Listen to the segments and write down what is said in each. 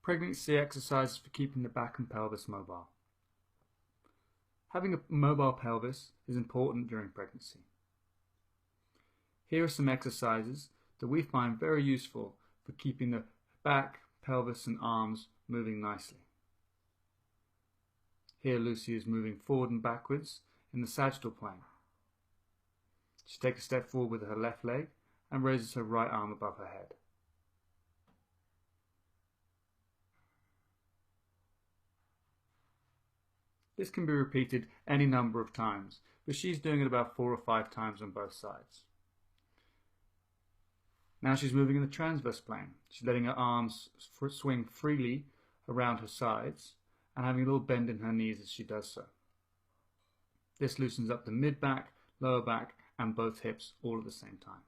Pregnancy exercises for keeping the back and pelvis mobile. Having a mobile pelvis is important during pregnancy. Here are some exercises that we find very useful for keeping the back, pelvis and arms moving nicely. Here Lucy is moving forward and backwards in the sagittal plane. She takes a step forward with her left leg and raises her right arm above her head. This can be repeated any number of times, but she's doing it about 4 or 5 times on both sides. Now she's moving in the transverse plane. She's letting her arms swing freely around her sides and having a little bend in her knees as she does so. This loosens up the mid-back, lower back and both hips all at the same time.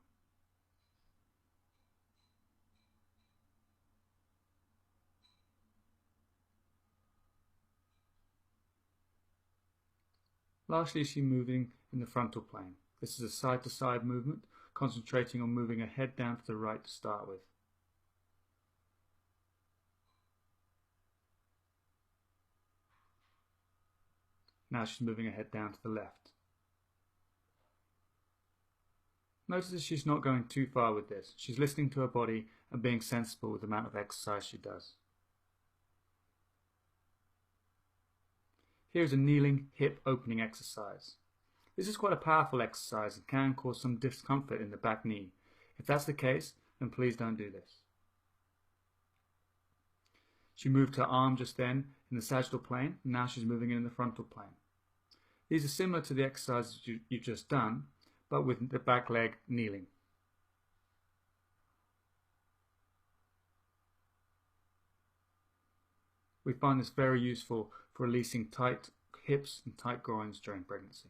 Lastly, she's moving in the frontal plane. This is a side-to-side movement, concentrating on moving her head down to the right to start with. Now she's moving her head down to the left. Notice that she's not going too far with this. She's listening to her body and being sensible with the amount of exercise she does. Here's a kneeling hip opening exercise. This is quite a powerful exercise and can cause some discomfort in the back knee. If that's the case, then please don't do this. She moved her arm just then in the sagittal plane, and now she's moving it in the frontal plane. These are similar to the exercises you've just done, but with the back leg kneeling. We find this very useful for releasing tight hips and tight groins during pregnancy.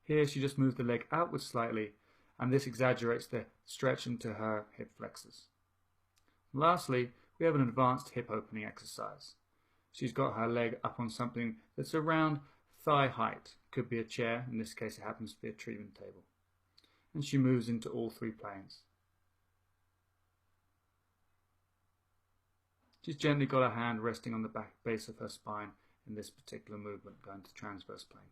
Here she just moves the leg outwards slightly, and this exaggerates the stretch into her hip flexors. Lastly, we have an advanced hip opening exercise. She's got her leg up on something that's around thigh height. Could be a chair, in this case it happens to be a treatment table. And she moves into all 3 planes. She's gently got her hand resting on the back base of her spine in this particular movement, going to transverse plane.